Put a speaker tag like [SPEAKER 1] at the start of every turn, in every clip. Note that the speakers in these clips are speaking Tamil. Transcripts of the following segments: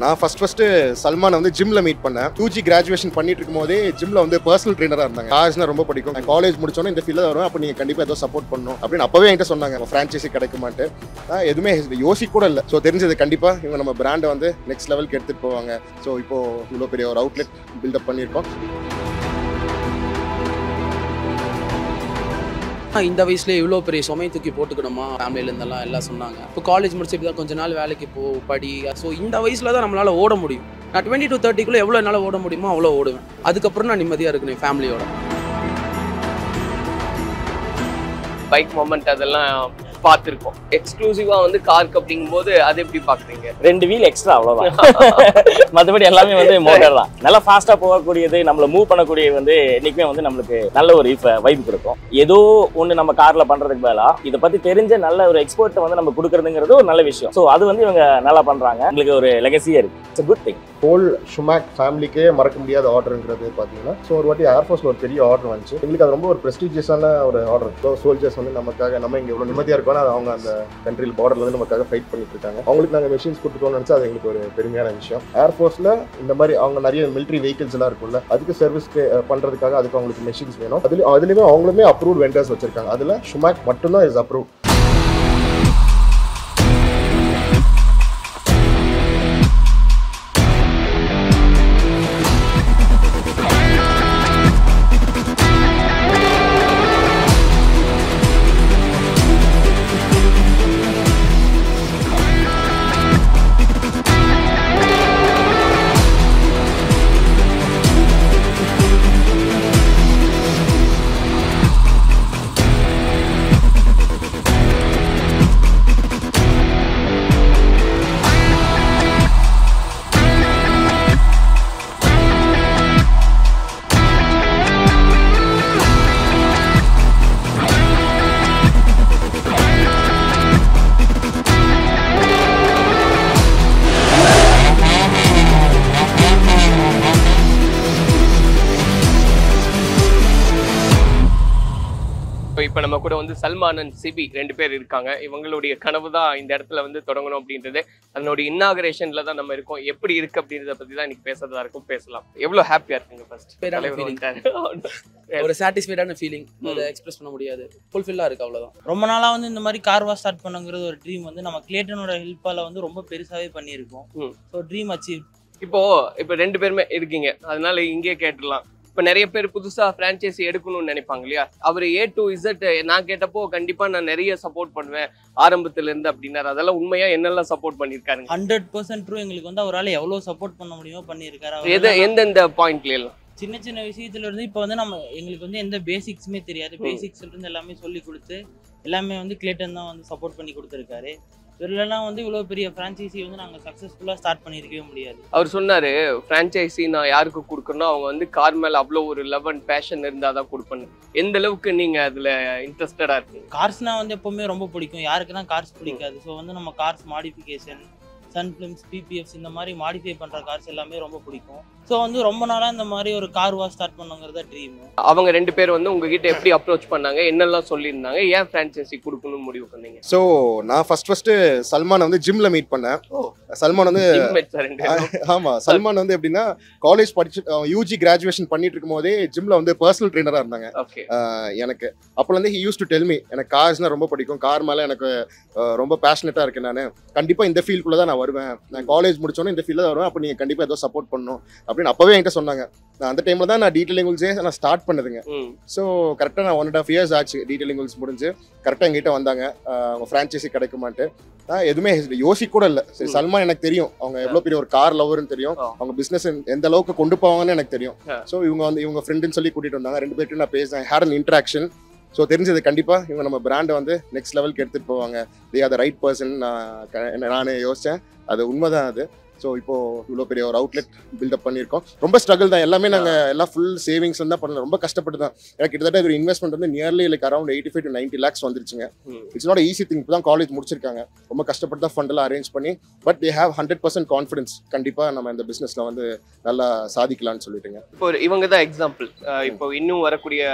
[SPEAKER 1] நான் ஃபர்ஸ்ட் சல்மான் வந்து ஜிம்ல மீட் பண்ணேன். 2G கிராஜுவேஷன் பண்ணிட்டு இருக்கும்போதே ஜிம்ல வந்து பர்சனல் ட்ரெயினரா இருந்தாங்க. கார்ஸ்னா ரொம்ப பிடிக்கும். நான் காலேஜ் முடிச்சோன்னே இந்த ஃபீல்ட்ல வரும், அப்போ நீங்க கண்டிப்பா ஏதோ சப்போர்ட் பண்ணணும் அப்படின்னு அப்பவே என்கிட்ட சொன்னாங்க. ஃப்ரான்ச்சைசி கிடைக்குமான்ட்டு எதுவுமே யோசிக்க கூட இல்லை. ஸோ தெரிஞ்சது கண்டிப்பா இவங்க நம்ம பிராண்டை வந்து நெக்ஸ்ட் லெவலுக்கு எடுத்துட்டு போவாங்க. ஸோ இப்போ இவ்வளோ பெரிய ஒரு அவுட்லெட் பில்டப் பண்ணியிருக்கோம்.
[SPEAKER 2] இந்த வயசுல இவ்வளோ பெரிய சுமை தூக்கி போட்டுக்கணுமா ஃபேமிலியிலேருந்தெல்லாம் எல்லாம் சொன்னாங்க. இப்போ காலேஜ் முடிச்சு தான் கொஞ்ச நாள் வேலைக்கு படி. ஸோ இந்த வயசுல தான் நம்மளால ஓட முடியும். நான் 20 to 30 எவ்வளோ என்னால் ஓட முடியுமோ அவ்வளோ ஓடுவேன். அதுக்கப்புறம் நான் நிம்மதியாக இருக்கணும் ஃபேமிலியோட.
[SPEAKER 3] பைக் மொமெண்ட் அதெல்லாம் பார்த்துருக்கோம். எக்ஸ்க்ளூசிவா வந்து காருக்கு அப்படிங்கும்போது அது எப்படி பாக்குறீங்க?
[SPEAKER 4] 2 வீல் எக்ஸ்ட்ரா அவ்வளவுதான். மற்றபடி எல்லாமே வந்து மோட்டார் தான். நல்லா ஃபாஸ்டா போகக்கூடியது, நம்மள மூவ் பண்ணக்கூடியது வந்து என்னைக்குமே வந்து நம்மளுக்கு நல்ல ஒரு வைப் கொடுக்கும். ஏதோ ஒன்று நம்ம கார்ல பண்றதுக்கு பதிலா இதை பத்தி தெரிஞ்ச நல்ல ஒரு எக்ஸ்பர்ட் வந்து நம்ம கொடுக்கறதுங்கிறது ஒரு நல்ல விஷயம். ஸோ அது வந்து இவங்க நல்லா பண்றாங்க. உங்களுக்கு ஒரு லெகசியா இருக்கு. It's good thing.
[SPEAKER 1] ஹோல் ஷுமாக் ஃபேமிலிக்கே மறக்க முடியாத ஆர்டருங்கிறது பார்த்தீங்கன்னா, ஸோ ஒரு வாட்டி ஏர்ஃபோர்ஸில் ஒரு பெரிய ஆர்டர் வந்துச்சு. எங்களுக்கு அது ரொம்ப ஒரு ப்ரெஸ்டீஜியஸான ஒரு ஆர்டர். ஸோ சோல்ஜர்ஸ் வந்து நமக்காக நம்ம இங்கே எவ்வளோ நிம்மதியாக இருக்கோம், அவங்க அந்த கண்ட்ரியில் பார்டர்ல வந்து நமக்காக ஃபைட் பண்ணிட்டு இருக்காங்க. அவங்களுக்கு நாங்கள் மெஷின்ஸ் கொடுத்துட்டோம்னு நினச்சா அது எங்களுக்கு ஒரு பெருமையான விஷயம். ஏர்ஃபோர்ஸில் இந்த மாதிரி அவங்க நிறைய மிலிட்ரி வெஹிக்கிள்ஸ் எல்லாம் இருக்கும்ல, அதுக்கு சர்வீஸ்க்கு பண்ணுறதுக்காக அதுக்கு அவங்களுக்கு மெஷின்ஸ் வேணும். அதுலேயுமே அவங்களுமே அப்ரூவ்ட் வெண்டர்ஸ் வச்சிருக்காங்க. அதில் ஷுமாக் மட்டும்தான் இஸ் அப்ரூவ்.
[SPEAKER 3] இப்போ நம்ம கூட வந்து சல்மான் அண்ட் சிபி 2 பேர் இருக்காங்க. இவங்களுடைய கனவு தான் இந்த இடத்துல வந்து தொடங்கணும் அப்படின்றது. அதனுடைய இன்னாகரேஷன்ல தான் நம்ம இருக்கோம். எப்படி இருக்கு அப்படின்றத பத்தி தான் இன்னைக்கு பேசுறதா இருக்கும். பேசலாம். எவ்வளவு ஹாப்பியா இருக்குங்க? ஃபர்ஸ்ட்
[SPEAKER 2] ஒரு சாட்டிஸ்ஃபைடான ஃபீலிங், அதை எக்ஸ்பிரஸ் பண்ண முடியாது. ஃபுல்ஃபில்லா இருக்கு, அவ்வளவுதான்.
[SPEAKER 5] ரொம்ப நாளா வந்து இந்த மாதிரி கார் வாஷ் ஸ்டார்ட் பண்ணுங்கிறது ஒரு ட்ரீம் வந்து நம்ம கிளேட்டனோட ஹெல்ப்பால வந்து ரொம்ப பெருசாவே பண்ணியிருக்கோம். So dream achieve.
[SPEAKER 3] இப்போ 2 பேருமே இருக்கீங்க, அதனால இங்கே கேட்டுடலாம். இப்போ நிறைய பேர் புதுசா பிரான்ச்சைசி எடுக்கணும்னு நினைப்பாங்க இல்லையா? அவர் A to Z நான் கேட்டப்போ கண்டிப்பா நான் நிறைய சப்போர்ட் பண்ணுவேன் ஆரம்பத்துல இருந்து அப்படின்னாரு. அதெல்லாம் உண்மையா என்னெல்லாம் சப்போர்ட் பண்ணிருக்காருங்க?
[SPEAKER 5] 100% ட்ரூ. எங்களுக்கு வந்து அவரால் எவ்வளவு சப்போர்ட் பண்ண முடியுமோ பண்ணியிருக்காரு.
[SPEAKER 3] எந்தெந்த பாயிண்ட்ல எல்லாம்?
[SPEAKER 5] சின்ன சின்ன விஷயத்துல இருந்து இப்போ வந்து எங்களுக்கு வந்து எந்த பேசிக்ஸுமே தெரியாது. பேசிக்ஸ்ல இருந்து எல்லாமே சொல்லி கொடுத்து எல்லாமே வந்து கிளேட்டன் தான் வந்து சப்போர்ட் பண்ணி கொடுத்துருக்காரு. இதெல்லாம் வந்து இவ்வளோ பெரிய ஃப்ரான்ச்சைசி வந்து நாங்கள் சக்ஸஸ்ஃபுல்லாக ஸ்டார்ட் பண்ணியிருக்கவே முடியாது.
[SPEAKER 3] அவர் சொன்னாரு ஃப்ரான்ச்சைசி நான் யாருக்கு கொடுக்கணும், அவங்க வந்து கார் மேலே அவ்வளோ ஒரு லவ் அண்ட் பேஷன் இருந்தால் தான் கொடுப்பேன். எந்த அளவுக்கு நீங்கள் அதில் இன்ட்ரெஸ்டடாக இருக்கீங்க?
[SPEAKER 5] கார்ஸ்னா வந்து எப்போவுமே ரொம்ப பிடிக்கும். யாருக்கு தான் கார்ஸ் பிடிக்காது? ஸோ வந்து நம்ம கார்ஸ் மாடிஃபிகேஷன், சன் ஃபிலிம்ஸ், பிபிஎஃப்ஸ் இந்த மாதிரி மாடிஃபை பண்ணுற கார்ஸ் எல்லாமே ரொம்ப பிடிக்கும். ஸோ வந்து ரொம்ப நாளாக இந்த மாதிரி ஒரு கார் வாஷ் ஸ்டார்ட் பண்ணுங்கிறத ட்ரீம்.
[SPEAKER 3] அவங்க 2 பேர் வந்து உங்ககிட்ட எப்படி அப்ரோச் பண்ணாங்க, என்னெல்லாம் சொல்லியிருந்தாங்க, ஏன் ஃப்ரான்ச்சைசி கொடுக்கணும்னு முடிவு பண்ணீங்க?
[SPEAKER 1] ஸோ நான் ஃபர்ஸ்ட் சல்மான் வந்து ஜிம்ல மீட் பண்ணேன். சல்மான் வந்து ஆமா, சல்மான் வந்து எப்படின்னா காலேஜ் படிச்சு UG கிராஜுவேஷன் பண்ணிட்டு இருக்கும்போதே ஜிம்ல வந்து பர்சனல் ட்ரெயினரா இருந்தாங்க. எனக்கு அப்போ வந்து he use to tell me, எனக்கு கார்ஸ்னா ரொம்ப பிடிக்கும், கார் மேலே எனக்கு ரொம்ப பேஷனேட்டா இருக்கேன், நான் கண்டிப்பா இந்த ஃபீல்டுக்குள்ள தான் நான் வருவேன், நான் காலேஜ் முடிச்சோன்னே இந்த ஃபீல்டில் தான் வருவேன், அப்போ நீங்க கண்டிப்பா ஏதோ சப்போர்ட் பண்ணணும் அப்படின்னு அப்பவே என்கிட்ட சொன்னாங்க. நான் அந்த டைம்ல தான் நான் டீடைலிங் ஹூல்ஸே நான் ஸ்டார்ட் பண்ணுதுங்க. ஸோ கரெக்டாக நான் 1.5 years ஆச்சு டீடைலிங் ஹூல்ஸ் முடிஞ்சு. கரெக்டாக எங்கிட்ட வந்தாங்க, அவங்க ஃப்ரான்ச்சைசி கிடைக்குமான்ட்டு. நான் எதுவுமே யோசிக்க கூட இல்லை. சரி, சல்மான் எனக்கு தெரியும், அவங்க எவ்வளோ பெரிய ஒரு கார் லவர்னு தெரியும், அவங்க பிஸ்னஸ் எந்த அளவுக்கு கொண்டு போவாங்கன்னு எனக்கு தெரியும். ஸோ இவங்க ஃப்ரெண்டுன்னு சொல்லி கூட்டிட்டு வந்தாங்க. 2 பேர்கிட்ட நான் பேசினேன், ஹேட் அன் இன்ட்ராக்ஷன். ஸோ தெரிஞ்சது கண்டிப்பா இவங்க நம்ம பிராண்டை வந்து நெக்ஸ்ட் லெவலுக்கு எடுத்துட்டு போவாங்க, they are the right person நான் யோசிச்சேன். அது உண்மைதான் அது. ஸோ இப்போ இவ்வளோ பெரிய ஒரு அவுட்லெட் பில்டப் பண்ணியிருக்கோம். ரொம்ப ஸ்ட்ரகிள் தான், எல்லாமே நாங்கள் எல்லாம் ஃபுல் சேவிங்ஸ் தான் பண்ணல, ரொம்ப கஷ்டப்பட்டு தான். எனக்கு கிட்டத்தட்ட ஒரு இன்வெஸ்ட்மெண்ட் வந்து nearly like around 85 to 90 lakhs வந்துருச்சுங்க. It's not easy thing. இப்போ தான் காலேஜ் முடிச்சிருக்காங்க, ரொம்ப கஷ்டப்பட்டு தான் ஃபண்டெல்லாம் அரேஞ்ச் பண்ணி. பட் தே ஹேவ் 100% கான்ஃபிடன்ஸ், கண்டிப்பாக நம்ம இந்த பிஸ்னஸில் வந்து நல்லா சாதிக்கலாம்னு சொல்லிட்டுங்க.
[SPEAKER 3] இப்போ இவங்க தான் எக்ஸாம்பிள். இப்போ இன்னும் வரக்கூடிய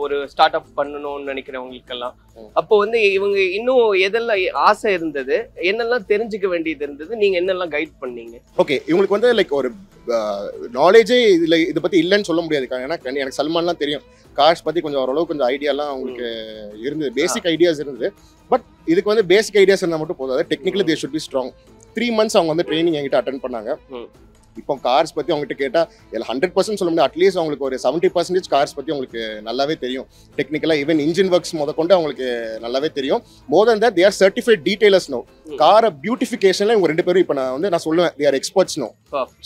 [SPEAKER 3] ஒரு ஸ்டார்ட் அப் பண்ணணும்னு நினைக்கிறவங்களுக்கெல்லாம் அப்போ வந்து இவங்க இன்னும் எதெல்லாம் ஆசை இருந்தது, என்னெல்லாம் தெரிஞ்சுக்க வேண்டியது இருந்தது, நீங்க என்னெல்லாம் கைட் பண்ணீங்க?
[SPEAKER 1] ஓகே, இவங்களுக்கு வந்து லைக் ஒரு நாலேஜே இதை பத்தி இல்லைன்னு சொல்ல முடியாது. ஏன்னா எனக்கு சல்மான்லாம் தெரியும், கார்ஸ் பத்தி கொஞ்சம் ஓரளவு கொஞ்சம் ஐடியாலாம் அவங்களுக்கு இருந்தது, பேசிக் ஐடியாஸ் இருந்தது. பட் இதுக்கு வந்து பேசிக் ஐடியாஸ் இருந்தால் மட்டும் போதாது, technically they should be strong. 3 months அவங்க வந்து ட்ரைனிங் என்கிட்ட அட்டென்ட் பண்ணாங்க. இப்போ கார்ஸ் பற்றி அவங்ககிட்ட கேட்டால் 100% சொல்ல முடியாது, அட்லீஸ்ட் அவங்களுக்கு ஒரு 70% கார்ஸ் பற்றி அவங்களுக்கு நல்லாவே தெரியும். டெக்னிக்கலாக ஈவன் இன்ஜின் ஒர்க்ஸ் முதற்கொண்டு அவங்களுக்கு நல்லாவே தெரியும். More than that they are certified detailers no. காரை பியூட்டிஃபிகேஷனில் இவங்க 2 பேரும் இப்போ நான் சொல்லுவேன் they are experts no.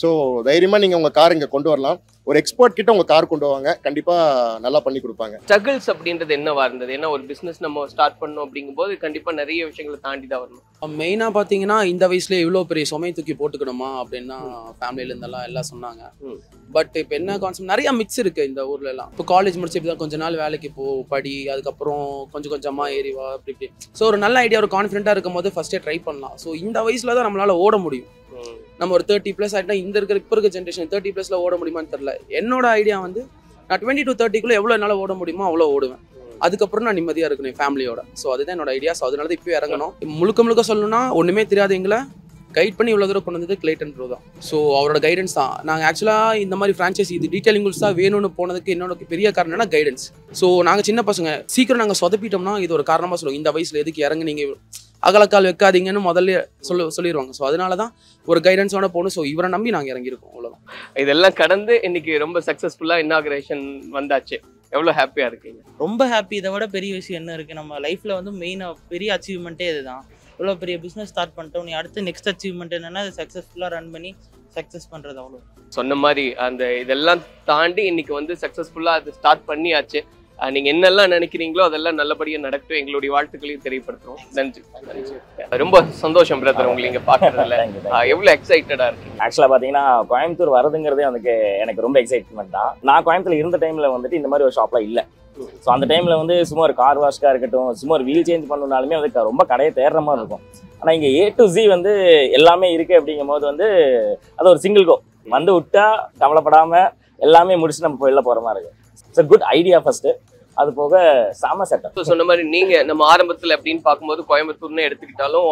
[SPEAKER 1] So தைரியமாக நீங்கள் உங்கள் கார் இங்கே கொண்டு வரலாம். ஒரு எக்ஸ்பர்ட் கிட்ட உங்க கார் கொண்டு வாங்க, கண்டிப்பா நல்லா பண்ணி கொடுப்பாங்க.
[SPEAKER 3] ஸ்ட்ரகிள்ஸ் அப்படின்றது என்னவா இருந்தது? ஏன்னா ஒரு பிசினஸ் நம்ம ஸ்டார்ட் பண்ணோம் அப்படிங்கும்போது கண்டிப்பா நிறைய விஷயங்களை தாண்டி தான் வரணும்.
[SPEAKER 2] மெயினா பாத்தீங்கன்னா இந்த வயசுல இவ்வளவு பெரிய சுமை தூக்கி போட்டுக்கணுமா அப்படின்னு ஃபேமிலியில இருந்தெல்லாம் எல்லாம் சொன்னாங்க. பட் இப்போ என்ன கான்செப்ட், நிறைய மிக்ஸ் இருக்கு இந்த ஊர்ல எல்லாம். இப்போ காலேஜ் முடிச்சு இப்பதான் கொஞ்ச நாள் வேலைக்கு போ, படி, அதுக்கப்புறம் கொஞ்சம் கொஞ்சமா ஏறிவா அப்படி இப்படி. ஸோ ஒரு நல்ல ஐடியா, ஒரு கான்ஃபிடென்ட்டா இருக்கும் போது ஃபர்ஸ்டே ட்ரை பண்ணலாம். ஸோ இந்த வயசுல தான் நம்மளால ஓட முடியும். நம்ம ஒரு 30+ ஆகிட்டா இந்த இப்போ இருக்க ஜென்ரேஷன் 30+ல ஓட முடியுமான்னு தெரியல. என்னோட ஐடியா வந்து நான் 20 to 30 எவ்வளோ என்னால் ஓட முடியுமோ அவ்வளோ ஓடுவேன். அதுக்கப்புறம் நான் நிம்மதியாக இருக்கணும் ஃபேமிலியோட. ஸோ அதுதான் என்னோட ஐடியா. ஸோ அதனால தான் இப்போ இறங்கணும். முழுக்க சொல்லணும்னா ஒன்றுமே தெரியாது எங்களை கைட் பண்ணி இவ்வளோ தூரம் கொண்டு வந்தது கிளேட்டன் ப்ரோ தான். ஸோ அவரோட கைடன்ஸ் தான். நாங்கள் ஆக்சுவலாக இந்த மாதிரி ஃப்ரான்ச்சைசி இது டீட்டெயிலிங் ரூல்ஸ் தான் வேணும்னு போனதுக்கு என்னோட பெரிய காரணம் என்ன, கைடன்ஸ். ஸோ நாங்கள் சின்ன பசங்க சீக்கிரம் நாங்கள் சொதப்பிட்டோம்னா இது ஒரு காரணமாக சொல்லுவோம். இந்த வயசில் எதுக்கு இறங்க, நீங்கள் அகலக்கால் வைக்காதீங்கன்னு முதல்ல சொல்லிடுவாங்க. ஸோ அதனால தான் ஒரு கைடன்ஸோட போகணும். ஸோ இவரை நம்பி நாங்கள் இறங்கியிருக்கோம், அவ்வளோதான்.
[SPEAKER 3] இதெல்லாம் கடந்து இன்னைக்கு ரொம்ப சக்ஸஸ்ஃபுல்லாக இனாகிரேஷன் வந்தாச்சு. எவ்வளோ ஹாப்பியாக இருக்கீங்க?
[SPEAKER 5] ரொம்ப ஹாப்பி. இதை விட பெரிய விஷயம் என்ன இருக்குது? நம்ம லைஃப்பில் வந்து மெயினாக பெரிய அச்சீவ்மெண்ட்டே இதுதான். இவ்வளோ பெரிய பிஸ்னஸ் ஸ்டார்ட் பண்ணிட்டோம், நீ அடுத்து நெக்ஸ்ட் அச்சீவ்மெண்ட் என்னென்னா அதை சக்ஸஸ்ஃபுல்லாக ரன் பண்ணி சக்ஸஸ் பண்ணுறது. அவ்வளோ சொன்ன
[SPEAKER 3] மாதிரி அந்த இதெல்லாம் தாண்டி இன்னைக்கு வந்து சக்ஸஸ்ஃபுல்லாக அது ஸ்டார்ட் பண்ணியாச்சு. நீங்க என்னெல்லாம் நினைக்கிறீங்களோ அதெல்லாம் நல்லபடியா நடக்கும். எங்களுடைய வாழ்த்துக்களையும் தெரியப்படுத்துறோம். நன்றி. ரொம்ப சந்தோஷம் பிரதர் உங்களை இங்க பாக்குறதுல. எவ்வளவு எக்ஸைட்டடா இருக்கு?
[SPEAKER 4] ஆக்சுவலா பாத்தீங்கன்னா கோயம்புத்தூர் வரதுங்கிறதே எனக்கு ரொம்ப எக்ஸைட்மெண்ட் தான். நான் கோயம்புத்தூர்ல இருந்த டைம்ல வந்துட்டு இந்த மாதிரி ஒரு ஷாப்லாம் இல்லை. ஸோ அந்த டைம்ல வந்து சும்மா ஒரு கார் வாஷ்கா இருக்கட்டும், சும்மா ஒரு வீல் சேஞ்ச் பண்ணணும்னாலுமே வந்து ரொம்ப கடையை தேடுற மாதிரி இருக்கும். ஆனா இங்க A to Z வந்து எல்லாமே இருக்கு அப்படிங்கும் போது வந்து அது ஒரு சிங்கிள் கோ வந்து விட்டா கவலைப்படாம எல்லாமே முடிச்சு நம்ம வெளில போற மாதிரி இருக்கு. It's good idea first. அது போக சாம செட்டப்.
[SPEAKER 3] சொன்ன மாதிரி நீங்க நம்ம ஆரம்பத்துல அப்படின்னு பார்க்கும்போது கோயம்புத்தூர்னு எடுத்துக்கிட்டாலும்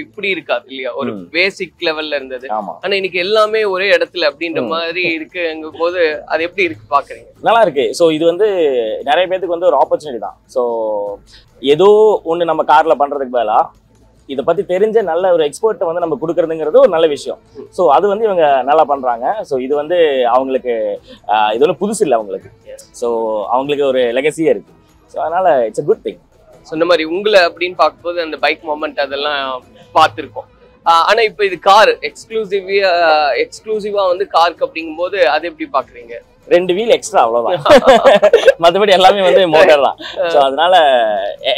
[SPEAKER 3] இப்படி இருக்காது இல்லையா, ஒரு பேசிக் லெவல்ல இருந்தது. ஆனா இன்னைக்கு எல்லாமே ஒரே இடத்துல அப்படின்ற மாதிரி இருக்குங்க போது அது எப்படி இருக்கு பாக்குறீங்க?
[SPEAKER 4] நல்லா இருக்கு. ஸோ இது வந்து நிறைய பேருக்கு வந்து ஒரு ஆப்பர்ச்சுனிட்டி தான். ஸோ ஏதோ ஒன்று நம்ம கார்ல பண்றதுக்கு பதிலா இதை பத்தி தெரிஞ்ச நல்ல ஒரு எக்ஸ்பர்ட்டை வந்து நம்ம கொடுக்கறதுங்கிறது ஒரு நல்ல விஷயம். ஸோ அது வந்து இவங்க நல்லா பண்றாங்க. ஸோ இது வந்து அவங்களுக்கு இது ஒன்றும் புதுசு இல்லை அவங்களுக்கு. ஸோ அவங்களுக்கு ஒரு லெகசியே இருக்கு. ஸோ அதனால இட்ஸ் a குட் திங்.
[SPEAKER 3] சொன்ன மாதிரி உங்களை அப்படின்னு பார்க்கும்போது அந்த பைக் மொமெண்ட் அதெல்லாம் பார்த்துருக்கோம். ஆனா இப்போ இது கார் எக்ஸ்க்ளூசிவா வந்து காருக்கு அப்படிங்கும் போது அது எப்படி பாக்குறீங்க?
[SPEAKER 4] 2 வீல் எக்ஸ்ட்ரா, அவ்வளவுதான். மற்றபடி எல்லாமே வந்து மோட்டார் தான். ஸோ அதனால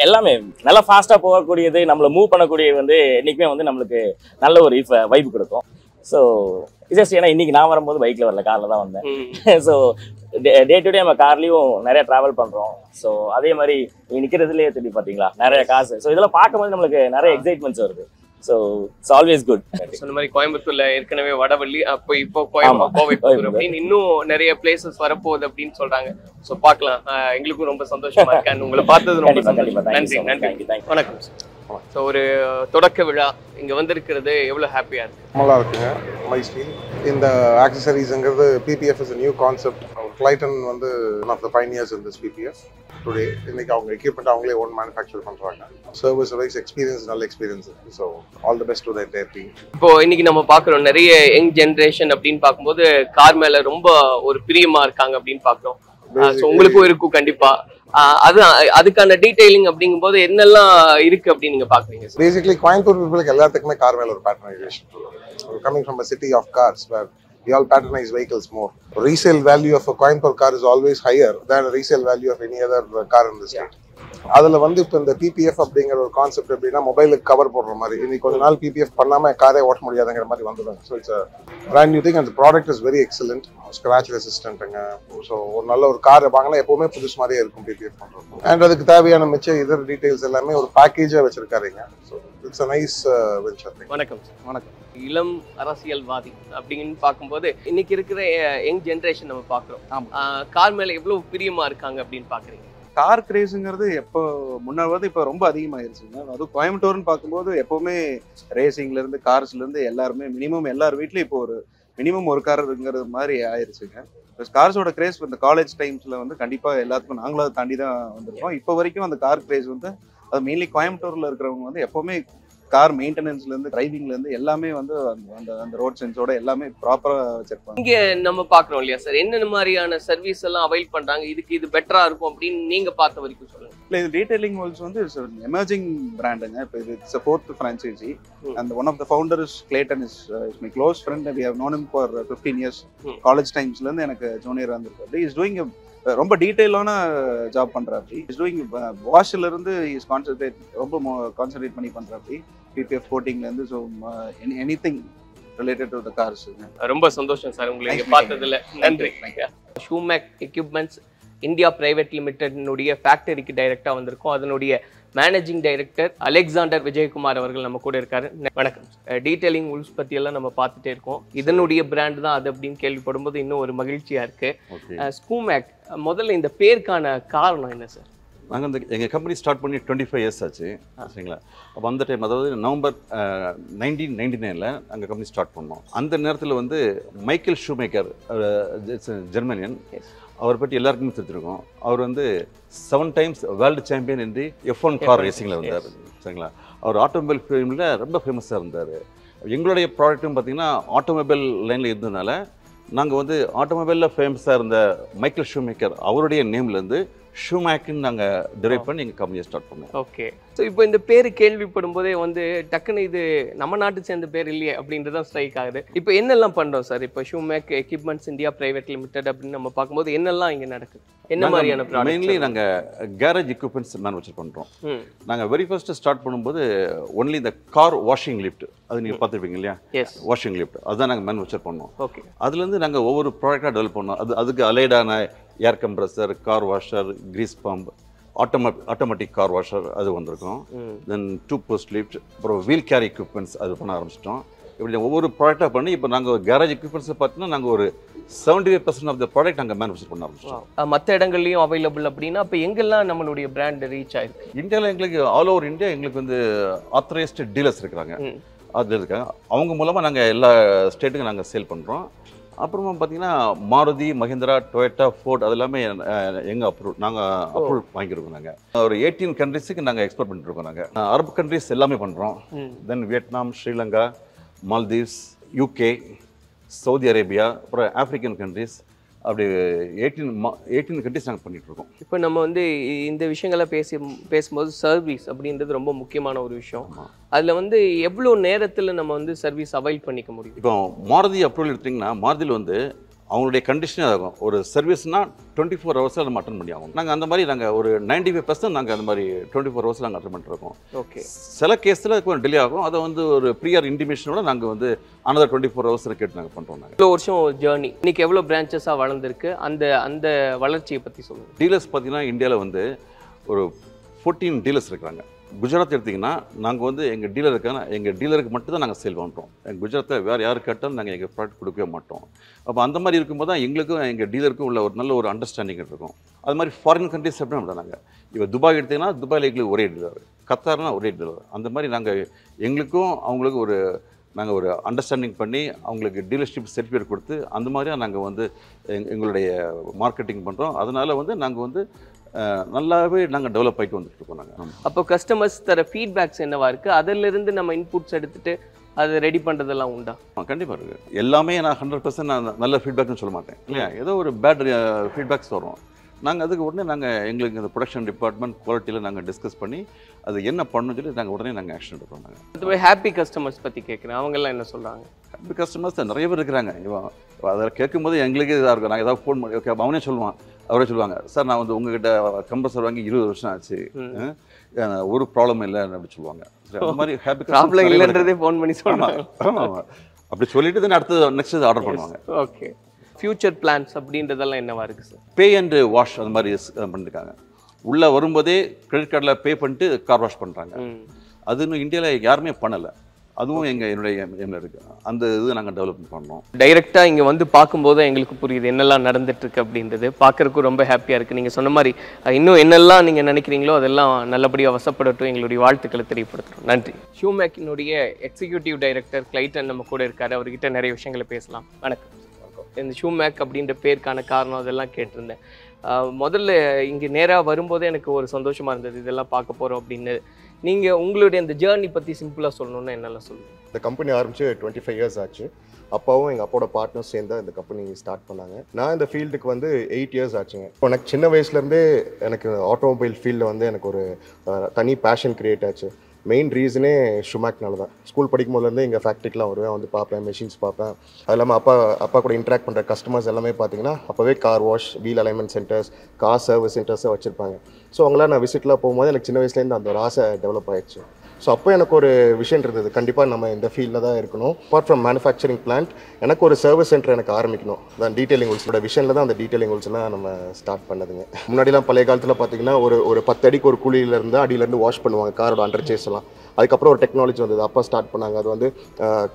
[SPEAKER 4] எல்லாமே நல்லா ஃபாஸ்டா போகக்கூடியது, நம்மளை மூவ் பண்ணக்கூடியது வந்து என்னைக்குமே வந்து நம்மளுக்கு நல்ல ஒரு வைப் கொடுக்கும். ஸோ ஜஸ்ட் ஏன்னா இன்னைக்கு நான் வரும்போது பைக்ல வரல, கார்ல தான் வந்தேன். ஸோ டே டு டே நம்ம கார்லயும் நிறைய டிராவல் பண்றோம். ஸோ அதே மாதிரி நிக்கிறதுலயே தெரியும் பாத்தீங்களா நிறைய காசு. ஸோ இதெல்லாம் பார்க்கும்போது நம்மளுக்கு நிறைய எக்ஸைட்மெண்ட்ஸ் வருது. So it's always good.
[SPEAKER 3] சொன்ன மாதிரி கோயம்புத்தூர்ல ஏற்கனவே வடவள்ளி, அப்போ இப்போ கோவைப்புத்தூர் அப்படின்னு இன்னும் நிறைய பிளேசஸ் வரப்போகுது அப்படின்னு சொல்றாங்க. ஸோ பார்க்கலாம். எங்களுக்கும் ரொம்ப சந்தோஷமா இருக்கு. உங்களை பார்த்தது ரொம்ப சந்தோஷம். நன்றி. வணக்கம். ஸோ ஒரு தொடக்க விழா இங்க வந்திருக்கிறது எவ்வளவு ஹாப்பியா இருக்கு?
[SPEAKER 6] நல்லா இருக்குங்க. மைஸ்லி இந்த ஆக்சசரிஸ்ங்கிறது PPF is a new concept. கிளைட்டன் வந்து one of the pioneers in this PPF. Today இன்னைக்கு அவங்க எக்யூப்மெண்ட் அவங்களே ஓன் மேனுஃபேக்சர் பண்றாங்க. சர்வீஸ் வைஸ் எக்ஸ்பீரியன்ஸ், நல்ல experience. So all the best to the entire team.
[SPEAKER 3] இப்போ இன்னைக்கு நம்ம பாக்குறோம் நிறைய யங் ஜெனரேஷன் அப்படின்னு பார்க்கும்போது கார் மேல ரொம்ப ஒரு பிரியமா இருக்காங்க அப்படின்னு பாக்குறோம். உங்களுக்கும் இருக்கும் கண்டிப்பா. அதுக்கான டீடைலிங் அப்படிங்கும்போது என்னெல்லாம் இருக்கு அப்படின்னு நீங்க பாக்குறீங்க?
[SPEAKER 6] பேசிக்கலி கோயம்புத்தூர் பீப்புளுக்கு எல்லாத்துக்குமே கார் மேல ஒரு பேட்டர்னைசேஷன். Coming from a city of cars where we all patronize vehicles more. Resale value of a Coimbatore car is always higher than a resale value of any other car in the state. அதுல வந்து இப்போ இந்த PPF அப்படிங்கிற ஒரு கான்செப்ட் எப்படின்னா மொபைலுக்கு கவர் போடுற மாதிரி. இன்னைக்கு கொஞ்ச நாள் PPF பண்ணாம காரே ஓட்ட முடியாதுங்கிற மாதிரி வந்துடும். So it's brand new thing. அந்த product is very excellent. Scratch ரெசிஸ்டன்ட்டுங்க. ஸோ ஒரு நல்ல ஒரு காரை வாங்கினா எப்பவுமே புதுசு மாதிரியே இருக்கும் PPF பண்ணுறோம். அண்ட் அதுக்கு தேவையான மிச்ச இதர் டீடைல்ஸ் எல்லாமே ஒரு பேக்கேஜா வச்சிருக்காருங்க. So it's a nice venture.
[SPEAKER 3] வணக்கம். வணக்கம். இளம் அரசியல்வாதி அப்படின்னு பார்க்கும்போது இன்னைக்கு இருக்கிற யங் ஜெனரேஷன் நம்ம பார்க்குறோம். கார் மேல எவ்வளவு பிரியமா இருக்காங்க அப்படின்னு பாக்குறீங்க?
[SPEAKER 7] கார் கிரேஸுங்கிறது எப்போ முன்னாடி இப்போ ரொம்ப அதிகமாயிருச்சுங்க. அதுவும் கோயம்புத்தூர்னு பார்க்கும்போது எப்போவுமே ரேசிங்லேருந்து கார்ஸ்லேருந்து எல்லாருமே மினிமம் எல்லார் வீட்லேயும் இப்போ ஒரு மினிமம் ஒரு காருங்கிறது மாதிரி ஆயிடுச்சுங்க. இப்போ கார்ஸோட கிரேஸ் இந்த காலேஜ் டைம்ஸில் வந்து கண்டிப்பாக எல்லாத்துக்கும் நாங்களும் அதை தாண்டி தான் வந்திருக்கோம். இப்போ வரைக்கும் அந்த கார் கிரேஸ் வந்து அது மெயின்லி கோயம்புத்தூரில் இருக்கிறவங்க வந்து எப்போவுமே கார் மெயின்டெனன்ஸ்லேருந்து டிரைவிங்லேருந்து எல்லாமே வந்து அந்த அந்த ரோட் சென்ஸோட எல்லாமே ப்ராப்பராக வச்சிருப்பாங்க.
[SPEAKER 3] இங்கே நம்ம பார்க்குறோம் இல்லையா சார், என்னென்ன மாதிரியான சர்வீஸ் எல்லாம் அவைல் பண்ணுறாங்க, இதுக்கு இது பெட்டராக இருக்கும் அப்படின்னு நீங்கள் பார்த்த வரைக்கும் சொல்லுங்கள்.
[SPEAKER 7] இல்லை, இது டீடைலிங் வேர்ல்ட்ஸ் வந்து எமர்ஜிங் பிராண்டுங்க. இப்போ இது it's a 4th franchisee and one of the founder is Clayton, is my close friend. We have known him for 15 years. College டைம்ஸ்லேருந்து எனக்கு ஜூனியராக இருந்திருக்காரு. இஸ் டூயிங் ரொம்ப டீட்டெயிலான ஜாப் பண்ணுறாப்படி. இஸ் டூயிங் வாஷ்ல இருந்து இஸ் ரொம்ப கான்சன்ட்ரேட் பண்ணி பண்ணுறாப்படி. பிபிஎஃப் கோட்டிங்லேருந்து so anything related to the cars.
[SPEAKER 3] ரொம்ப சந்தோஷம் சார் உங்களை இங்கே பார்த்ததுல. நன்றி. ஷூமேக் எக்யூப்மெண்ட்ஸ் இந்தியா பிரைவேட் லிமிடெட்னுடைய ஃபேக்டரிக்கு டைரக்டாக வந்திருக்கோம். அதனுடைய மேனேஜிங் டைரக்டர் அலெக்சாண்டர் விஜயகுமார் அவர்கள் நம்ம கூட இருக்காரு. வணக்கம். டீடைலிங் உல்ஸ் பற்றியெல்லாம் நம்ம பார்த்துட்டே இருக்கோம். இதனுடைய பிராண்ட் தான் அது அப்படின்னு கேள்விப்படும்போது இன்னும் ஒரு மகிழ்ச்சியாக இருக்குது. ஸ்கூமேக், முதல்ல இந்த பேருக்கான காரணம் என்ன சார்?
[SPEAKER 8] நாங்கள் எங்கள் கம்பெனி ஸ்டார்ட் பண்ணி 25 years ஆச்சு சரிங்களா. அப்போ அந்த டைம் அதாவது நவம்பர் 1999 நாங்கள் கம்பெனி ஸ்டார்ட் பண்ணோம். அந்த நேரத்தில் வந்து மைக்கேல் ஷூமேக்கர், ஜெர்மனியன், அவரை பற்றி எல்லாருக்குமே தெரிஞ்சிருக்கோம். அவர் வந்து 7 times வேர்ல்டு சாம்பியன் என்று F1 கார் ரேசிங்கில் இருந்தார் சரிங்களா. அவர் ஆட்டோமொபைல் ஃபிலிமில் ரொம்ப ஃபேமஸாக இருந்தார். எங்களுடைய ப்ராடக்ட்டும் பார்த்திங்கன்னா ஆட்டோமொபைல் லைனில் இருந்ததுனால நாங்கள் வந்து ஆட்டோமொபைலில் ஃபேமஸாக இருந்த மைக்கேல் ஷூமேக்கர் அவருடைய நேம்லேருந்து ஷூமேக்னு நாங்கள் டிரைவ் பண்ணி எங்கள் கம்பெனியை ஸ்டார்ட் பண்ணோம்.
[SPEAKER 3] ஓகே. ஸோ இப்போ இந்த பேர் கேள்விப்படும் போதே வந்து டக்குன்னு இது நம்ம நாட்டு சேர்ந்த பேர் இல்லையே அப்படின்றது தான் ஸ்ட்ரைக் ஆகுது. இப்போ என்னெல்லாம் பண்ணுறோம் சார்? இப்போ ஷூமேக் எக்யூப்மெண்ட்ஸ் இந்தியா பிரைவேட் லிமிடெட் அப்படின்னு நம்ம பார்க்கும்போது என்னெல்லாம் இங்கே நடக்குது? என்ன மாதிரியான ப்ராடக்ட்?
[SPEAKER 8] மெயின்லி நாங்கள் கேரேஜ் எக்யூப்மெண்ட்ஸ் மேனுஃபேக்சர் பண்ணுறோம். நாங்கள் வெரி ஃபர்ஸ்ட் ஸ்டார்ட் பண்ணும்போது ஒன்லி இந்த கார் வாஷிங் லிஃப்ட், அது நீங்கள் பார்த்துருப்பீங்க இல்லையா, வாஷிங் லிஃப்ட், அதுதான் நாங்கள் மேனுஃபேக்சர் பண்ணோம்.
[SPEAKER 3] ஓகே.
[SPEAKER 8] அதுலேருந்து நாங்கள் ஒவ்வொரு ப்ராடக்டாக டெவலப் பண்ணோம். அதுக்கு அலைடான air compressor, car washer, grease pump, automatic car washer அது வந்திருக்கோம். தென் 2 post லிஃப்ட், அப்புறம் வீல் கேரி எக்யூப்மெண்ட்ஸ் அது பண்ண ஆரம்பிச்சிட்டோம். இப்படி ஒவ்வொரு ப்ராடக்டாக பண்ணி இப்போ நாங்கள் கேரேஜ் எக்யூப்மெண்ட்ஸை பார்த்தீங்கன்னா நாங்கள் ஒரு 75% ஆஃப் த ப்ராடக்ட் நாங்கள் மேனுஃபேக்சர் பண்ண ஆரம்பிச்சிட்டோம்.
[SPEAKER 3] மற்ற இடங்கள்லையும் அவைலபிள் அப்படின்னா இப்போ எங்கெல்லாம் நம்மளுடைய பிராண்ட் ரீச் ஆயிருக்கு?
[SPEAKER 8] இந்தியாவில் எங்களுக்கு ஆல் ஓவர் இந்தியா எங்களுக்கு வந்து ஆத்தரைஸ்டு டீலர்ஸ் இருக்கிறாங்க. அதில் இருக்காங்க. அவங்க மூலமாக நாங்கள் எல்லா ஸ்டேட்டுக்கும் நாங்கள் சேல் பண்ணுறோம். அப்புறமா பார்த்தீங்கன்னா மாருதி, மஹிந்திரா, டொயோட்டா, ஃபோர்ட் அது எல்லாமே எங்கள் நாங்கள் அப்ரூவல் வாங்கியிருக்கோம். நாங்கள் ஒரு 18 கண்ட்ரிஸுக்கு நாங்கள் எக்ஸ்போர்ட் பண்ணிட்டுருக்கோம். நாங்கள் அரபு கண்ட்ரிஸ் எல்லாமே பண்ணுறோம். Then Vietnam, Sri Lanka, Maldives, UK, Saudi Arabia, அப்புறம் ஆஃப்ரிக்கன் கண்ட்ரிஸ், அப்படி 18 கண்ட்ரிஸ் நாங்கள் பண்ணிகிட்ருக்கோம்.
[SPEAKER 3] இப்போ நம்ம வந்து இந்த விஷயங்களை பேசும்போது சர்வீஸ் அப்படின்றது ரொம்ப முக்கியமான ஒரு விஷயம். அதில் வந்து எவ்வளோ நேரத்தில் நம்ம வந்து சர்வீஸ் அவைல் பண்ணிக்க முடியும்?
[SPEAKER 8] இப்போ மாருதி அப்ரூவல் எடுத்திங்கன்னா மாருதியில் வந்து அவங்களுடைய கண்டிஷனே ஆகும். ஒரு சர்வீஸ்னால் 24 hours நம்ம அட்டன் பண்ணி ஆகும். நாங்கள் அந்த மாதிரி நாங்கள் ஒரு 95% நாங்கள் அந்த மாதிரி 24 hours நாங்கள் அட்டன் பண்ணிட்டுருக்கோம்.
[SPEAKER 3] ஓகே.
[SPEAKER 8] சில கேஸில் கொஞ்சம் டிலே ஆகும். அதை வந்து ஒரு ப்ரியர் இன்டிமேஷனோட நாங்கள் வந்து another 24 hours கேட்டு நாங்கள் பண்ணுறோம். நாங்கள்
[SPEAKER 3] இவ்வளோ வருஷம் ஜேர்னி, இன்னைக்கு எவ்வளோ பிரான்ச்சஸாக வளர்ந்துருக்கு, அந்த வளர்ச்சியை பற்றி சொல்லுங்கள்.
[SPEAKER 8] டீலர்ஸ் பார்த்தீங்கன்னா இந்தியாவில் வந்து ஒரு 14 டீலர்ஸ் இருக்கிறாங்க. குஜராத் எடுத்திங்கன்னா நாங்கள் வந்து எங்கள் டீலருக்கு மட்டும் தான் நாங்கள் சேல் பண்ணுறோம். எங்கள் குஜராத்தில் வேறு யார் கேட்டாலும் நாங்கள் எங்கள் ப்ராடக்ட் கொடுக்கவே மாட்டோம். அப்போ அந்த மாதிரி இருக்கும்போது தான் எங்களுக்கும் எங்கள் டீலருக்கும் உள்ள ஒரு நல்ல ஒரு அண்டர்ஸ்டாண்டிங் இருக்கும். அது மாதிரி ஃபாரின் கண்ட்ரிஸ் எப்படி நம்ம நாங்கள் இப்போ துபாய் எடுத்திங்கன்னா துபாயில் எங்களுக்கு ஒரே டீலர், கத்தார்னா ஒரே டீலர். அந்த மாதிரி நாங்கள் எங்களுக்கும் அவங்களுக்கும் நாங்கள் ஒரு அண்டர்ஸ்டாண்டிங் பண்ணி அவங்களுக்கு டீலர்ஷிப் சர்டிஃபிகேட் கொடுத்து அந்த மாதிரியாக நாங்கள் வந்து எங்களுடைய மார்க்கெட்டிங் பண்ணுறோம். அதனால் வந்து நாங்கள் வந்து நல்லாவே நாங்கள் டெவலப் ஆகிட்டு வந்துட்டுருக்கோம். நாங்கள்
[SPEAKER 3] அப்போ கஸ்டமர்ஸ் தர ஃபீட்பேக்ஸ் என்னவா இருக்குது, அதிலிருந்து நம்ம இன்புட்ஸ் எடுத்துகிட்டு அதை ரெடி பண்ணுறதெல்லாம் உண்டா?
[SPEAKER 8] கண்டிப்பாக இருக்குது. எல்லாமே நான் 100% நான் நல்ல ஃபீட்பேக்னு சொல்ல மாட்டேன் இல்லையா. ஏதோ ஒரு பேட் ஃபீட்பேக்ஸ் வரும். நாங்கள் அதுக்கு உடனே எங்களுக்கு இந்த ப்ரொடக்ஷன் டிபார்ட்மெண்ட் குவாலிட்டியில் நாங்கள் டிஸ்கஸ் பண்ணி அது என்ன பண்ணணும்னு சொல்லி நாங்கள் உடனே ஆக்ஷன் எடுப்போம்.
[SPEAKER 3] நாங்கள் ஹாப்பி கஸ்டமர்ஸ் பற்றி கேட்குறேன், அவங்கெல்லாம் என்ன சொல்கிறாங்க?
[SPEAKER 8] ஹாப்பி கஸ்டமர்ஸ் நிறைய பேர் இருக்கிறாங்க. அதில் கேட்கும்போது எங்களுக்கே இதாக இருக்கும். நாங்கள் ஏதாவது ஃபோன் பண்ணி ஓகே அவனே சொல்லுவாங்க, சார் நான் வந்து உங்ககிட்ட கம்ப்ரஸர் வாங்கி 20 வருஷம் ஆச்சு, ஒரு ப்ராப்ளம் இல்லை அப்படி சொல்லுவாங்க. அந்த மாதிரி ஹாப்பி
[SPEAKER 3] ப்ராப்ளம் இல்லைன்றதே ஃபோன் பண்ணி சொல்லுவாங்க.
[SPEAKER 8] ஆமாம், அப்படி சொல்லிட்டு தான் அடுத்து நெக்ஸ்ட் ஆர்டர் பண்ணுவாங்க.
[SPEAKER 3] ஓகே. ஃபியூச்சர் பிளான்ஸ் அப்படின்றதெல்லாம் என்னவா இருக்குது சார்?
[SPEAKER 8] பே அண்ட் வாஷ் அந்த மாதிரி பண்ணியிருக்காங்க. உள்ளே வரும்போதே கிரெடிட் கார்டில் பே பண்ணிட்டு கார் வாஷ் பண்ணுறாங்க. அது இன்னும் இந்தியாவில் யாருமே பண்ணலை. அதுவும் என்னுடைய எம்ல இருக்குது. அந்த இது நாங்கள் டெவலப் பண்ணோம்.
[SPEAKER 3] டைரெக்டாக இங்கே வந்து பார்க்கும்போது எங்களுக்கு புரியுது என்னெல்லாம் நடந்துட்டுருக்கு அப்படின்றது. பார்க்குறதுக்கும் ரொம்ப ஹாப்பியாக இருக்குது. நீங்கள் சொன்ன மாதிரி இன்னும் என்னெல்லாம் நீங்கள் நினைக்கிறீங்களோ அதெல்லாம் நல்லபடியாக வசப்படட்டும். எங்களுடைய வாழ்த்துக்களை தெரியப்படுத்துகிறோம். நன்றி. ஷூமேக்கினுடைய எக்ஸிக்யூட்டிவ் டைரக்டர் கிளைட்டன் நம்ம கூட இருக்காரு. அவர்கிட்ட நிறைய விஷயங்களை பேசலாம். வணக்கம். இந்த ஷூமேக் அப்படின்ற பேருக்கான காரணம் அதெல்லாம் கேட்டிருந்தேன். முதல்ல இங்கே நேராக வரும்போதே எனக்கு ஒரு சந்தோஷமாக இருந்தது இதெல்லாம் பார்க்க போகிறோம் அப்படின்னு. நீங்கள் உங்களுடைய இந்த ஜேர்னி பற்றி சிம்பிளாக சொல்லணும்னா என்னெல்லாம் சொல்லுங்கள்?
[SPEAKER 1] இந்த கம்பெனி ஆரம்பிச்சு 25 இயர்ஸ் ஆச்சு. அப்பாவும் எங்கள் அப்பாவோட பார்ட்னர்ஸ் சேர்ந்து இந்த கம்பெனி ஸ்டார்ட் பண்ணாங்க. நான் இந்த ஃபீல்டுக்கு வந்து 8 இயர்ஸ் ஆச்சுங்க. இப்போ எனக்கு சின்ன வயசுலேருந்தே எனக்கு ஆட்டோமொபைல் ஃபீல்டில் வந்து எனக்கு ஒரு தனி பேஷன் கிரியேட் ஆச்சு. மெயின் ரீசனே ஷூமேக்னால தான். ஸ்கூல் படிக்கும் போதுலேருந்து எங்கள் ஃபேக்ட்ரிக்கெலாம் வருவேன், வந்து பார்ப்பேன், மெஷின்ஸ் பார்ப்பேன். அது இல்லாமல் அப்பா கூட இன்ட்ராக்ட் பண்ணுற கஸ்டமர்ஸ் எல்லாமே பார்த்தீங்கன்னா அப்போவே car wash, wheel alignment centres, car service சென்டர்ஸை வச்சுருப்பாங்க. ஸோ அவங்களாம் நான் விசிட்டில் போகும்போது எனக்கு சின்ன வயசுலேருந்து அந்த ஒரு ஆசை டெவலப் ஆகிடுச்சு. ஸோ அப்போ எனக்கு ஒரு விஷயம் இருந்தது, கண்டிப்பாக நம்ம இந்த ஃபீல்டில் தான் இருக்கணும். அப்பார்ட் ஃப்ரம் மேனுஃபேக்சரிங் பிளான்ட் எனக்கு ஒரு சர்வீஸ் சென்டர் எனக்கு ஆரம்பிக்கணும். அதான் டீட்டெயிலிங் ஹோல்ஸோட விஷனில் தான் அந்த டீட்டெயிலிங் ஹோல்ஸ்லாம் நம்ம ஸ்டார்ட் பண்ணதுங்க. முன்னாடிலாம் பழைய காலத்தில் பார்த்தீங்கன்னா ஒரு 10 அடிக்கு ஒரு குழியிலேருந்து அடியிலேருந்து வாஷ் பண்ணுவாங்க காரோட அண்டர் சேஸ்லாம். அதுக்கப்புறம் ஒரு டெக்னாலஜி வந்தது, அப்போ ஸ்டார்ட் பண்ணாங்க. அது வந்து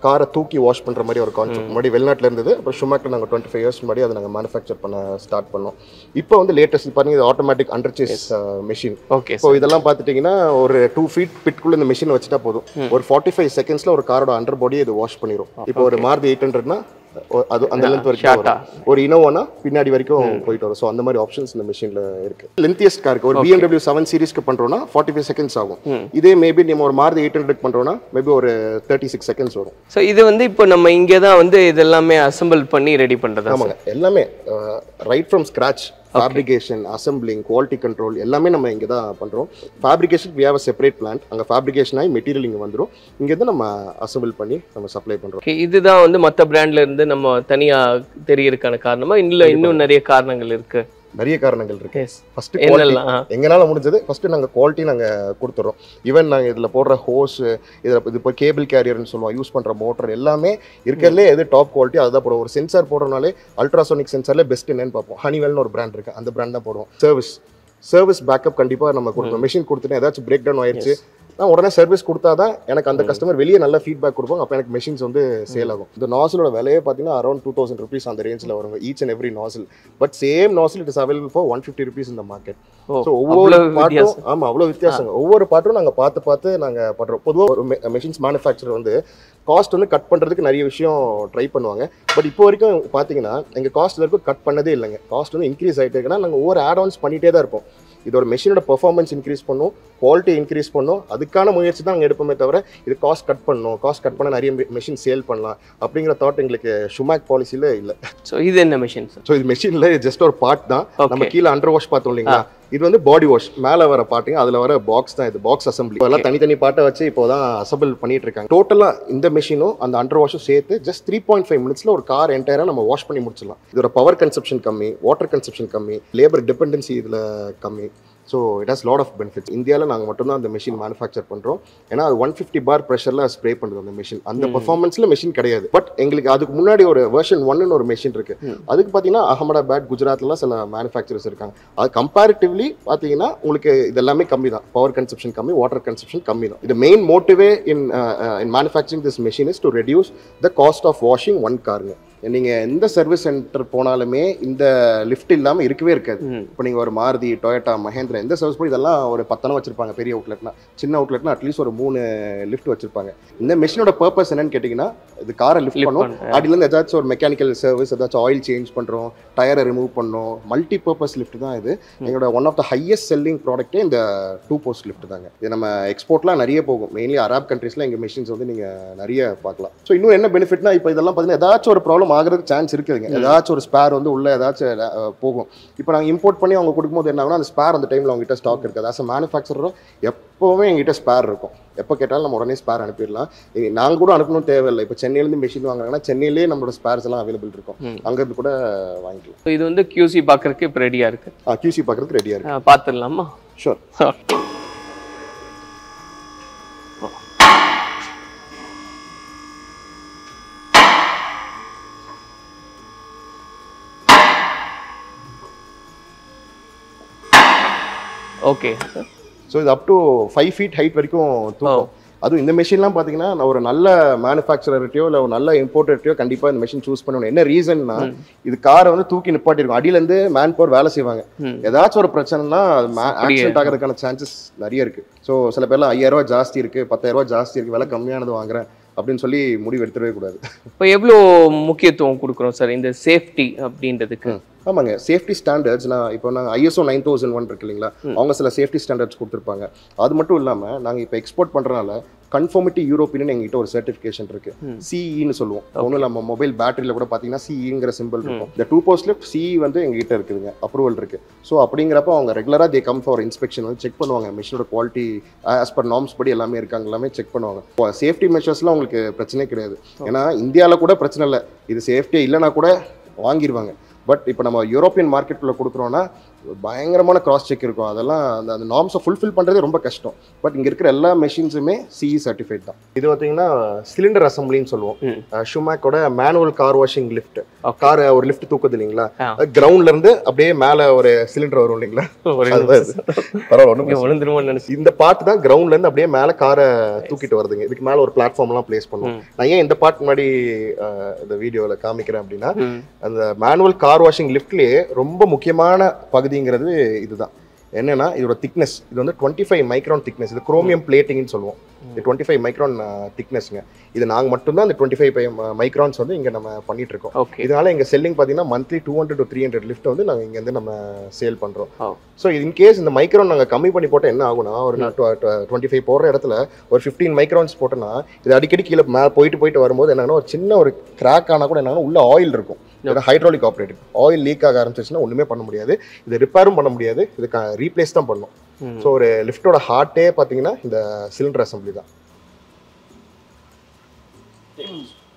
[SPEAKER 1] காரை தூக்கி வாஷ் பண்ணுற மாதிரி ஒரு கான்செப்ட் முன்னாடி வெளிநாட்டில் இருந்தது. அப்புறம் ஷூமேக்கில் நாங்கள் 25 இயர்ஸ் முன்னாடி அதை நாங்கள் மேனுஃபேக்சர் பண்ண ஸ்டார்ட் பண்ணோம். இப்போ வந்து லேட்டஸ்ட் பார்த்தீங்கன்னா இது automatic under chassis machine.
[SPEAKER 3] Okay.
[SPEAKER 1] So இதெல்லாம் பார்த்துட்டிங்கன்னா ஒரு 2 feet பிட்குள்ளே இந்த மிஷின் வச்சுட்டா போதும். ஒரு 45 செகண்ட்ஸில் ஒரு காரோட அண்டர் பாடியை இது வாஷ் பண்ணிடும். இப்போ ஒரு மாருதி 800னா அது அந்த லென்த் வரைக்கும் வரும். ஒரு இனோவானா பின்னாடி வரைக்கும் போயிட்டு வரும். ஸோ அந்த மாதிரி ஆப்ஷன்ஸ் இந்த மிஷினில் இருக்கு. லென்த்தியஸ்ட் காருக்கு ஒரு BMW 7 சீரிஸ்க்கு பண்ணுறோன்னா 45 செகண்ட்ஸ் ஆகும். இதே மேபி நம்ம ஒரு மாருதி 800 பண்ணுறோன்னா மேபி ஒரு 36 செகண்ட்ஸ் வரும்.
[SPEAKER 3] ஸோ இது வந்து இப்போ நம்ம இங்கே தான் வந்து இதெல்லாமே அசம்பிள் பண்ணி ரெடி பண்ணுறது.
[SPEAKER 1] ஆமாங்க, எல்லாமே right from scratch. Fabrication, assembling, quality control எல்லாமே நம்ம இங்கே தான் பண்ணுறோம். Fabrication we have a separate plant. அங்கே ஃபேப்ரிகேஷன் ஆகி மெட்டீரியல் இங்கே வந்துடும். இங்கேருந்து நம்ம அசம்பிள் பண்ணி நம்ம சப்ளை பண்ணுறோம்.
[SPEAKER 3] இதுதான் வந்து மற்ற பிராண்ட்ல இருந்து நம்ம தனியாக தெரியறதுக்கான காரணமா? இல்லை இன்னும் நிறைய காரணங்கள் இருக்கு?
[SPEAKER 1] நிறைய காரணங்கள் இருக்கு. ஃபர்ஸ்ட் எங்களால் முடிஞ்சது ஃபர்ஸ்ட் நாங்கள் குவாலிட்டி நாங்கள் கொடுத்துட்றோம். ஈவன் நாங்கள் இதில் போடுற ஹோஸ், இதில் இப்போ கேபிள் கேரியர்னு சொல்லுவோம், யூஸ் பண்ணுற மோட்டர் எல்லாமே இருக்கிறதுலே எது டாப் குவாலிட்டி அதுதான் போடுவோம். ஒரு சென்சார் போடுறதுனாலே அல்ட்ராசோனிக் சென்சார்லேயே பெஸ்ட் என்னன்னு பார்ப்போம். ஹனிவெல்னு ஒரு பிராண்ட் இருக்குது, அந்த பிராண்ட் தான் போடுவோம். சர்வீஸ் பேக்கப் கண்டிப்பாக நம்ம கொடுப்போம். மிஷின் கொடுத்துட்டு ஏதாச்சும் பிரேக் டவுன் ஆயிடுச்சு நான் உடனே சர்வீஸ் கொடுத்தா தான் எனக்கு அந்த கஸ்டமர் வெளியே நல்ல ஃபீட்பேக் கொடுப்பாங்க. அப்போ எனக்கு மெஷின்ஸ் வந்து சேல் ஆகும். இந்த நாசிலோட விலையே பார்த்தீங்கன்னா அரௌண்ட் 2000 rupees அந்த ரேஞ்சில் வரும் each and every nozzle. But same nozzle it is available for 150 rupees இந்த மார்க்கெட். ஸோ ஒவ்வொரு பாட்டும் அவ்வளோ வித்தியாசம். ஒவ்வொரு பாட்டும் நாங்கள் பார்த்து நாங்கள் பண்ணுறோம். பொதுவாக ஒரு மெஷின்ஸ் மேனுஃபேக்சர் வந்து காஸ்ட் வந்து கட் பண்ணுறதுக்கு நிறைய விஷயம் ட்ரை பண்ணுவாங்க. பட் இப்போ வரைக்கும் பார்த்தீங்கன்னா எங்கள் காஸ்ட் வரைக்கும் கட் பண்ணதே இல்லைங்க. காஸ்ட் வந்து இன்க்ரீஸ் ஆகிட்டே இருக்குன்னா நாங்கள் ஒவ்வொரு ஆட் ஆன்ஸ் பண்ணிகிட்டே தான் இருப்போம். இது ஒரு மெஷினோட பெர்ஃபார்மன்ஸ் இன்க்ரீஸ் பண்ணும், குவாலிட்டி இன்க்ரீஸ் பண்ணும், அதுக்கான முயற்சி தான் நாங்கள் எடுப்போமே தவிர இது காஸ்ட் கட் பண்ணணும், காஸ்ட் கட் பண்ண நிறைய மெஷின் சேல் பண்ணலாம் அப்படிங்கிற தாட் எங்களுக்கு ஷூமேக் பாலிசியில் இல்லை.
[SPEAKER 3] ஸோ இது என்ன மெஷின்? ஸோ
[SPEAKER 1] இது மெஷினில் ஜஸ்ட் ஒரு பார்ட் தான். நம்ம கீழே அண்டர் வாஷ் பார்த்தோம் இல்லைங்களா, இது வந்து பாடி வாஷ். மேலே வர பாட்டுங்க அதில் வர பாக்ஸ் தான் இது, பாக்ஸ் அசம்பிளி. எல்லாம் தனித்தனி பாட்டை வச்சு இப்போ தான் அசம்பிள் பண்ணிட்டு இருக்காங்க. டோட்டலாக இந்த மெஷினும் அந்த அண்டர் வாஷும் சேர்த்து ஜஸ்ட் 3.5 minutes ஒரு கார் என்டையராக நம்ம வாஷ் பண்ணி முடிச்சிடலாம். இதோட பவர் கன்சப்ஷன் கம்மி, வாட்டர் கன்சப்ஷன் கம்மி, லேபர் டிபெண்டன்சி இதில் கம்மி. So it has lot of benefits. இந்தியாவில் நாங்கள் மட்டும்தான் அந்த மிஷின் மேனுஃபேக்சர் பண்ணுறோம். ஏன்னா அது 150 bar ப்ரெஷரில் ஸ்ப்ரே பண்ணுறது அந்த மிஷின். அந்த பெர்ஃபார்மன்ஸில் மிஷின் கிடையாது. பட் எங்களுக்கு அதுக்கு முன்னாடி ஒரு வெர்ஷன் 1ன்னு ஒரு மிஷின் இருக்குது. அதுக்கு பார்த்தீங்கன்னா அகமதாபாத், குஜராத்லாம் சில மேனுஃபேக்சரர்ஸ் இருக்காங்க. அது கம்பேரிட்டிவ்லி பார்த்தீங்கன்னா உங்களுக்கு இது எல்லாமே கம்மி தான். பவர் கன்சப்ஷன் கம்மி, வாட்டர் கன்சப்ஷன் கம்மி தான். இது மெயின் மோட்டிவே in manufacturing this machine is to reduce the cost of washing one காருங்க. நீங்கள் எந்த சர்வீஸ் சென்டர் போனாலுமே இந்த லிஃப்ட் இல்லாமல் இருக்கவே இருக்காது. இப்போ நீங்கள் ஒரு மாருதி, டொயோட்டா, மஹேந்திரா எந்த சர்வீஸ் போய் இதெல்லாம் ஒரு 10 வச்சிருப்பாங்க. பெரிய அவுட்லெட்னா, சின்ன அவுட்லெட்னா அட்லீஸ்ட் ஒரு 3 லிஃப்ட் வச்சிருப்பாங்க. இந்த மிஷினோட பர்பஸ் என்னன்னு கேட்டிங்கன்னா இது காரை லிஃப்ட் பண்ணும். அதுலேருந்து ஏதாச்சும் ஒரு மெக்கானிக்கல் சர்வீஸ், ஏதாச்சும் ஆயில் சேஞ்ச் பண்ணுறோம், டயரை ரிமூவ் பண்ணோம், மல்டி பர்பஸ் லிஃப்ட் தான் இது. எங்களோட one of the highest selling ப்ராடக்ட்டே இந்த 2 post லிஃப்ட் தாங்க. இது நம்ம எக்ஸ்போர்ட்லாம் நிறைய போகும். மெயின்லி அரப் கண்ட்ரீஸ்லாம் எங்கள் மிஷின்ஸ் வந்து நீங்கள் நிறைய பார்க்கலாம். ஸோ இன்னும் என்ன பெனிஃபிட்னா இப்போ இதெல்லாம் பார்த்தீங்கன்னா ஏதாச்சும் ஒரு ப்ராப்ளம் ஆகிறதுக்கு சான்ஸ் இருக்குதுங்க. ஏதாச்சும் ஒரு ஸ்பேர் வந்து உள்ள ஏதாச்சும் போகும். இப்போ நாங்கள் இம்போர்ட் பண்ணி அவங்க கொடுக்கும்போது என்ன ஆகுனா அந்த ஸ்பேர் அந்த டைமில் அவங்ககிட்ட ஸ்டாக் இருக்காது. ஆஸ் அ மேனுஃபேக்சரரும் எப்போவுமே எங்ககிட்ட ஸ்பேர் இருக்கும். எப்போ கேட்டாலும் நம்ம உடனே ஸ்பேர் அனுப்பிடலாம். நாங்கள் கூட அனுப்பணும் தேவையில்லை. இப்போ சென்னையிலேருந்து மிஷின் வாங்குறாங்கன்னா சென்னையிலேயே நம்மளோட ஸ்பேர்ஸ் எல்லாம் அவைலபிள் இருக்கும். அங்கேருந்து கூட வாங்கிக்கலாம்.
[SPEAKER 3] இது வந்து QC பார்க்கறதுக்கு இப்போ ரெடியாக இருக்கு.
[SPEAKER 1] QC பார்க்கறதுக்கு ரெடியாக இருக்கு.
[SPEAKER 3] பார்த்துடலாமா?
[SPEAKER 1] ஷூர்.
[SPEAKER 3] ஓகே.
[SPEAKER 1] ஸோ இது அப் டு 5 feet ஹைட் வரைக்கும் தூக்கும். அதுவும் இந்த மெஷின்லாம் பார்த்தீங்கன்னா நான் ஒரு நல்ல மேனுஃபேக்சரர்கிட்டயோ இல்லை ஒரு நல்ல இம்போர்ட்டர்கிட்டயோ கண்டிப்பாக இந்த மெஷின் சூஸ் பண்ணணும். என்ன ரீசன்னா இது காரை வந்து தூக்கி நிப்பாட்டிருக்கும், அடியிலேருந்து மேன் பவர் வேலை செய்வாங்க. ஏதாச்சும் ஒரு பிரச்சனைனா ஆக்சிடென்ட் ஆகிறதுக்கான சான்சஸ் நிறைய இருக்கு. ஸோ சில பேர்லாம் 5000 ரூபா ஜாஸ்தி இருக்கு, 10000 ரூபா ஜாஸ்தி இருக்கு, விலை கம்மியானது வாங்குறேன் அப்படின்னு சொல்லி முடிவு எடுத்துடவே கூடாது.
[SPEAKER 3] இப்போ எவ்வளோ முக்கியத்துவம் கொடுக்குறோம் சார் இந்த சேஃப்டி அப்படின்றதுக்கு?
[SPEAKER 1] ஆமாங்க, சேஃப்டி ஸ்டாண்டர்ட்ஸ் இப்போ நாங்கள் ISO 9001 இருக்கு இல்லைங்களா, அவங்க சில சேஃப்டி ஸ்டாண்டர்ட்ஸ் கொடுத்துருப்பாங்க. அது மட்டும் இல்லாமல் நாங்கள் இப்போ எக்ஸ்போர்ட் பண்ணுறதுனால கன்ஃபார்மிட்டி யூரோப்பியன் எங்ககிட்ட ஒரு சர்டிஃபிகேஷன் இருக்கு, CEன்னு சொல்லுவோம். ஒன்றும் நம்ம மொபைல் பேட்டரியில் கூட பார்த்தீங்கன்னா CEங்கிற சிம்பிள் இருக்கும். இந்த 2 போஸ்ட் லிஃப்ட் CE வந்து எங்ககிட்ட இருக்குதுங்க, அப்ரூவல் இருக்கு. ஸோ அப்படிங்கிறப்ப அவங்க ரெகுலராக தே கம் ஃபார் இன்ஸ்பெக்ஷன் வந்து செக் பண்ணுவாங்க, மிஷினோட குவாலிட்டி ஆஸ் பர் நார்ம்ஸ் படி எல்லாமே இருக்காங்க, எல்லாமே செக் பண்ணுவாங்க. சேஃப்டி மெஷர்ஸ்லாம் உங்களுக்கு பிரச்சனையே கிடையாது. ஏன்னா இந்தியாவில் கூட பிரச்சனை இல்லை, இது சேஃப்டியே இல்லைனா கூட வாங்கிடுவாங்க. பட் இப்போ நம்ம யூரோப்பியன் மார்க்கெட்டில் கொடுக்குறோன்னா பயங்கரமான கிராஸ் செக் இருக்கும். அதெல்லாம் அந்த நார்ம்ஸை ஃபுல்ஃபில் பண்ணுறதே ரொம்ப கஷ்டம். பட் இங்கே இருக்கிற எல்லா மெஷின்ஸுமே CE சர்டிஃபைட் தான். இது பார்த்தீங்கன்னா சிலிண்டர் அசம்பிளின்னு சொல்லுவோம். ஷுமேக்கோட manual car washing lift. Car ஒரு லிஃப்ட் தூக்குது இல்லைங்களா, கிரவுண்ட்ல இருந்து அப்படியே மேலே ஒரு சிலிண்டர் வரும் இல்லைங்களா, பரவாயில்ல இந்த பார்ட் தான் கிரவுண்ட்ல இருந்து அப்படியே மேலே காரை தூக்கிட்டு வருதுங்க. இதுக்கு மேலே ஒரு பிளாட்ஃபார்ம்லாம் பிளேஸ் பண்ணுவோம். நான் ஏன் இந்த பார்ட் முன்னாடி இந்த வீடியோவில் காமிக்கிறேன் அப்படின்னா, அந்த மேனுவல் கார் வாஷிங் லிஃப்ட்லேயே ரொம்ப முக்கியமான பகுதிங்கிறது இதுதான். என்னன்னா இதோட திக்னஸ், இது வந்து 25 மைக்ரான் திக்னஸ். இது குரோமியம் பிளேட்டிங்னு சொல்லுவோம். இது 25 மைக்ரான் திக்னஸ்ங்க. இது நாங்கள் மட்டும்தான் இந்த 25 மைக்ரான்ஸ் வந்து இங்கே நம்ம பண்ணிட்டு இருக்கோம். இதனால எங்கள் செல்லிங் பார்த்தீங்கன்னா மந்த்லி 200 to 300 லிஃப்ட் வந்து நாங்கள் இங்கேருந்து நம்ம சேல் பண்ணுறோம். ஸோ இன்கேஸ் இந்த மைக்ரான் நாங்கள் கம்மி பண்ணி போட்டால் என்ன ஆகுனா, ஒரு 25 போடுற இடத்துல ஒரு 15 மைக்ரான்ஸ் போட்டோன்னா இது அடிக்கடி கீழே போயிட்டு வரும்போது என்னன்னா ஒரு சின்ன ஒரு கிராக் ஆனால் கூட என்னன்னா உள்ள ஆயில் இருக்கும், ஹைட்ராலிக் ஆப்ரேட்டட். ஆயில் லீக் ஆக ஆரம்பிச்சிச்சுன்னா ஒன்றுமே பண்ண முடியாது, இது ரிப்பேரும் பண்ண முடியாது, இது ரீப்ளேஸ் தான் பண்ணும். ஸோ ஒரு லிஃப்டோட ஹார்ட்டே பார்த்தீங்கன்னா இந்த சிலிண்டர் அசம்பிளி தான்.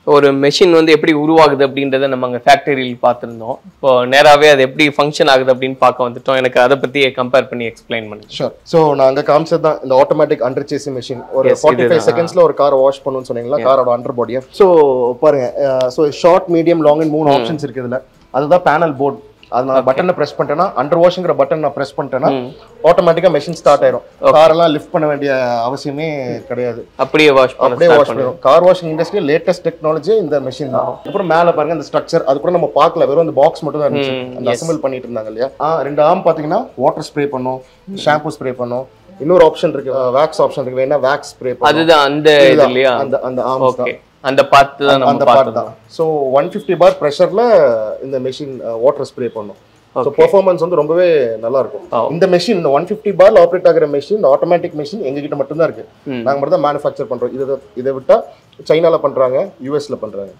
[SPEAKER 3] ஒரு மெஷின் வந்து எப்படி உருவாகுது அப்படின்றத நம்ம அங்கே ஃபேக்டரியில் பார்த்துருந்தோம். இப்போ நேராகவே அது எப்படி ஃபங்க்ஷன் ஆகுது அப்படின்னு பார்க்க வந்துட்டோம். எனக்கு அதை பற்றி கம்பேர் பண்ணி எக்ஸ்பிளைன் பண்ணுங்க.
[SPEAKER 1] ஷூர். ஸோ நான் அங்கே காமிச்சது தான் இந்த ஆட்டோமேட்டிக் அண்டர் சேசிங் மெஷின். ஒரு 45 செகண்ட்ஸ்ல ஒரு காரை வாஷ் பண்ணணும்னு சொன்னீங்களா, காரோட அண்டர் பாடியை. ஸோ பாருங்க, ஸோ ஷார்ட் மீடியம் லாங்னு 3 ஆப்ஷன்ஸ் இருக்குது இதில். அதுதான் பேனல் போர்டு. அது நான் பட்டனை பிரஸ் பண்ணிட்டேன்னா, அண்டர் வாஷிங்கிற பட்டன் நான் பிரஸ் பண்ணிட்டேன்னா ஆட்டோமேட்டிக்கா மெஷின் ஸ்டார்ட் ஆயிடும். காரெல்லாம் லிஃப்ட் பண்ண வேண்டிய அவசியமே கிடையாது,
[SPEAKER 3] அப்படியே வாஷ்
[SPEAKER 1] பண்ணிடும். Car washing industry latest technology இந்த மெஷின் தான். அப்புறம் மேல பாருங்க இந்த ஸ்ட்ரக்சர், அது கூட நம்ம பார்க்கல, வெறும் அந்த பாக்ஸ் மட்டும் தான் இருந்துச்சு. அந்த அசெம்பிள் பண்ணிட்டு இருந்தாங்க இல்லையா. 2 ஆர்ம் பாத்தீங்கன்னா வாட்டர் ஸ்ப்ரே பண்ணும், ஷாம்பு ஸ்ப்ரே பண்ணும். இன்னொரு ஆப்ஷன் இருக்கு, வேக்ஸ் ஆப்ஷன் இருக்கு, வேணா வேக்ஸ் ஸ்ப்ரே பண்ணும்.
[SPEAKER 3] அதுதான் அந்த இல்லையா, அந்த ஆர்ம்ஸ் தான், அந்த பார்ட் தான் நம்ம பார்த்தோம்.
[SPEAKER 1] சோ 150 பார் பிரஷர்ல இந்த மெஷின் வாட்டர் ஸ்ப்ரே பண்ணும். ஸோ பெர்ஃபார்மன்ஸ் வந்து ரொம்பவே நல்லா இருக்கும். இந்த மெஷின் 150 பார்ல ஆப்ரேட் ஆகிற மெஷின், ஆட்டோமேட்டிக் மெஷின் எங்ககிட்ட மட்டும் தான் இருக்கு. நாங்க மட்டும் தான் மேனுஃபேக்சர் பண்றோம். இதை விட்டா சைனால பண்றாங்க, யூஎஸ்ல பண்றாங்க.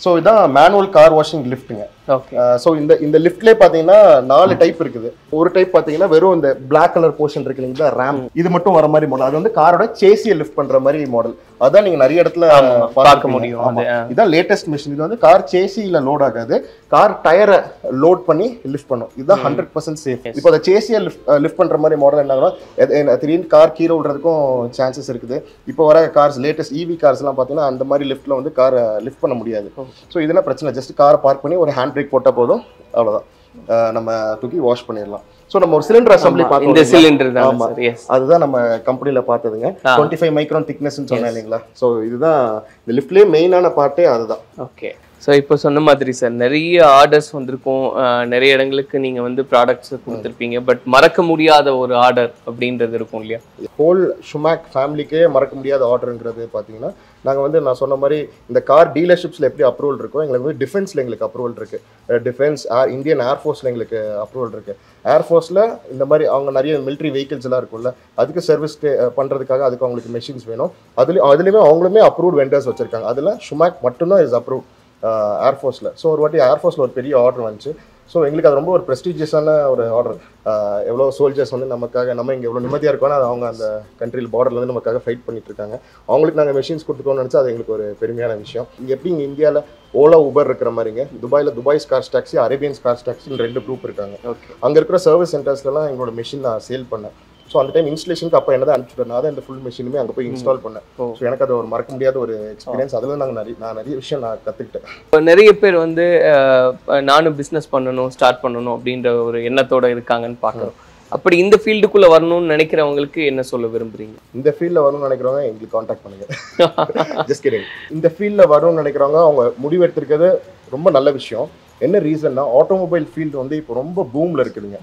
[SPEAKER 1] ஸோ இதான் மேனுவல் கார் வாஷிங் லிஃப்ட்டுங்க. ஸோ இந்த லிஃப்ட்லேயே பார்த்தீங்கன்னா 4 டைப் இருக்குது. ஒரு டைப் பார்த்தீங்கன்னா வெறும் இந்த பிளாக் கலர் போர்ஷன் இருக்கு இல்லைங்களா, ரேம், இது மட்டும் வர மாதிரி மாடல். அது வந்து காரோட சேசியை லிஃப்ட் பண்ற மாதிரி மாடல். அதான் நீங்க நிறைய இடத்துல பார்க்க முடியும். இதான் லேட்டஸ்ட் மிஷின். இது வந்து கார் சேசியில லோட் ஆகாது, கார் டயரை லோட் பண்ணி லிஃப்ட் பண்ணும். இதுதான் 100% சேஃப். இப்போ அந்த சேசியை லிஃப்ட் பண்ற மாதிரி மாடல் என்ன, திடீர்னு கார் கீழே விடுறதுக்கும் சான்சஸ் இருக்குது. இப்போ வர கார்ஸ், லேட்டஸ்ட் EV கார்ஸ் எல்லாம் பார்த்தீங்கன்னா அந்த மாதிரி லிஃப்ட்ல வந்து காரை லிஃப்ட் பண்ண முடியாது. ஸோ இதெல்லாம் பிரச்சனை. ஜஸ்ட் காரை பார்க் பண்ணி ஒரு ஹேண்ட் பிரேக் போட்டால் போதும், அவ்வளோதான், நம்ம தூக்கி வாஷ் பண்ணிடலாம். ஸோ நம்ம ஒரு சிலிண்டர் அசம்பிளி பார்த்தோம்.
[SPEAKER 3] இந்த சிலிண்டர் தான்,
[SPEAKER 1] ஆமா, அதுதான் நம்ம கம்பெனியில் பார்த்ததுங்க. 25 மைக்ரான் திக்னஸ்ன்னு சொன்னேன் இல்லைங்களா. ஸோ இதுதான் இந்த லிஃப்ட்லேயே மெயினான பார்ட்டே அதுதான்.
[SPEAKER 3] ஓகே. ஸோ இப்போ சொன்ன மாதிரி சார் நிறைய ஆர்டர்ஸ் வந்திருக்கும், நிறைய இடங்களுக்கு நீங்கள் வந்து ப்ராடக்ட்ஸ் கொடுத்துருப்பீங்க. பட் மறக்க முடியாத ஒரு ஆர்டர் அப்படின்றது இருக்கும் இல்லையா?
[SPEAKER 1] ஹோல் ஷுமேக் ஃபேமிலிக்கே மறக்க முடியாத ஆர்டருங்கிறது பார்த்தீங்கன்னா, நாங்கள் வந்து நான் சொன்ன மாதிரி இந்த கார் டீலர்ஷிப்ஸில் எப்படி அப்ரூவல் இருக்கோ, எங்களுக்கு வந்து டிஃபென்ஸில் எங்களுக்கு அப்ரூவல் இருக்குது. டிஃபென்ஸ், இந்தியன் ஏர்ஃபோர்ஸில் எங்களுக்கு அப்ரூவல் இருக்குது. ஏர்ஃபோர்ஸில் இந்த மாதிரி அவங்க நிறைய மிலிட்ரி வெஹிக்கிள்ஸ் எல்லாம் இருக்கும்ல, அதுக்கு சர்வீஸ் பண்ணுறதுக்காக அதுக்கு அவங்களுக்கு மெஷின்ஸ் வேணும். அதுலேயுமே அவங்களுமே அப்ரூவ்ட் வெண்டர்ஸ் வச்சுருக்காங்க. அதில் ஷுமேக் மட்டும்தான் இஸ் அப்ரூவ் ஏர்ஃபோர்ஸில். ஸோ ஒரு வாட்டி ஏர்ஃபோர்ஸில் ஒரு பெரிய ஆர்டர் வந்துச்சு. ஸோ எங்களுக்கு அது ரொம்ப ஒரு ப்ரெஸ்டீஜியஸான ஒரு ஆர்டர். எவ்வளோ சோல்ஜர்ஸ் வந்து நமக்காக, நம்ம இங்கே எவ்வளோ நிம்மதியாக இருக்கோன்னா அவங்க அந்த கண்ட்ரியில் பார்டரில் வந்து நமக்காக ஃபைட் பண்ணிட்டு இருக்காங்க. அவங்களுக்கு நாங்கள் மெஷின்ஸ் கொடுத்துட்டோம்னு நினச்சா அது எங்களுக்கு ஒரு பெருமையான விஷயம். இங்கே எப்படி இங்கே இந்தியாவில் ஓலா ஊபர் இருக்கிற மாதிரிங்க, துபாயில் Dubai cars taxi, Arabians cars டாக்ஸின்னு 2 குரூப் இருக்காங்க. அங்கே இருக்கிற சர்வீஸ் சென்டர்ஸ்லாம் எங்களோட மெஷின் நான் சேல் பண்ணேன். ஸோ அந்த டைம் இன்ஸ்டலேஷனுக்கு அப்போ என்ன தான் அனுப்பிச்சுட்டேன், நான் தான் இந்த ஃபுல் மெஷினுமே அங்கே போய் இன்ஸ்டால் பண்ணேன். ஸோ எனக்கு அது ஒரு மறக்க முடியாத ஒரு எக்ஸ்பீரியன்ஸ். அதில் நான் நிறைய விஷயம் நான் கற்றுக்கிட்டேன்.
[SPEAKER 3] இப்போ நிறைய பேர் வந்து நானும் பிஸ்னஸ் பண்ணணும், ஸ்டார்ட் பண்ணணும் அப்படின்ற ஒரு எண்ணத்தோடு இருக்காங்கன்னு பார்க்குறோம். அப்படி இந்த ஃபீல்டுக்குள்ள வரணும்னு நினைக்கிறவங்களுக்கு என்ன சொல்ல விரும்புறீங்க?
[SPEAKER 1] இந்த ஃபீல்டில் வரணும்னு நினைக்கிறவங்க எங்களுக்கு காண்டாக்ட் பண்ணுங்க. Just kidding. இந்த ஃபீல்டில் வரணும்னு நினைக்கிறவங்க அவங்க முடிவு எடுத்திருக்கிறது ரொம்ப நல்ல விஷயம். என்ன ரீசன்னா ஆட்டோமொபைல் ஃபீல்டு வந்து இப்போ ரொம்ப பூமில் இருக்குதுங்க.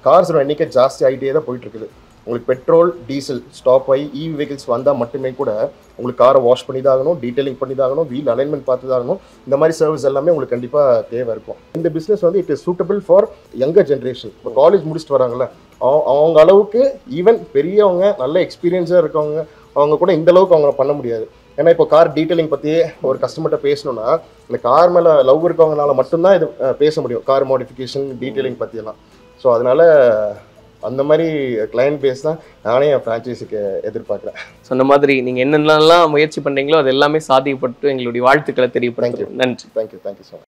[SPEAKER 1] கார்ஸோட எண்ணிக்கை ஜாஸ்தி ஆகிட்டே தான் போயிட்டு இருக்குது. உங்களுக்கு பெட்ரோல் டீசல் ஸ்டாப் ஆகி இவி வெஹிக்கிள்ஸ் வந்தால் மட்டுமே கூட உங்களுக்கு காரை வாஷ் பண்ணி தான் ஆகணும், டீட்டெயிலிங் பண்ணி தான் ஆகணும், வீல் அலைன்மெண்ட் பார்த்து தான் ஆகணும். இந்த மாதிரி சர்வீஸ் எல்லாமே உங்களுக்கு கண்டிப்பாக தேவை இருக்கும். இந்த பிஸ்னஸ் வந்து it is suitable for younger generation. இப்போ காலேஜ் முடிச்சுட்டு வராங்களே அவங்க அளவுக்கு ஈவன் பெரியவங்க நல்ல எக்ஸ்பீரியன்ஸாக இருக்கவங்க அவங்க கூட இந்த அளவுக்கு அவங்க பண்ண முடியாது. ஏன்னா இப்போ கார் டீட்டெயிலிங் பற்றியே ஒரு கஸ்டமர்கிட்ட பேசணும்னா இந்த கார் மேலே லவ் இருக்கவங்கனால மட்டும்தான் இது பேச முடியும், கார் மாடிஃபிகேஷன் டீட்டெயிலிங் பற்றியெல்லாம். ஸோ அதனால அந்த மாதிரி கிளைண்ட் பேஸ் தான் நானே என் ஃப்ரான்ச்சைஸிக்கு எதிர்பார்க்குறேன்.
[SPEAKER 3] சொன்ன மாதிரி நீங்கள் என்னென்னலாம் முயற்சி பண்ணுறீங்களோ அது எல்லாமே சாதிக்கப்பட்டு எங்களுடைய வாழ்த்துக்களை தெரியப்படுத்துகிறேன். நன்றி.
[SPEAKER 1] Thank you so much.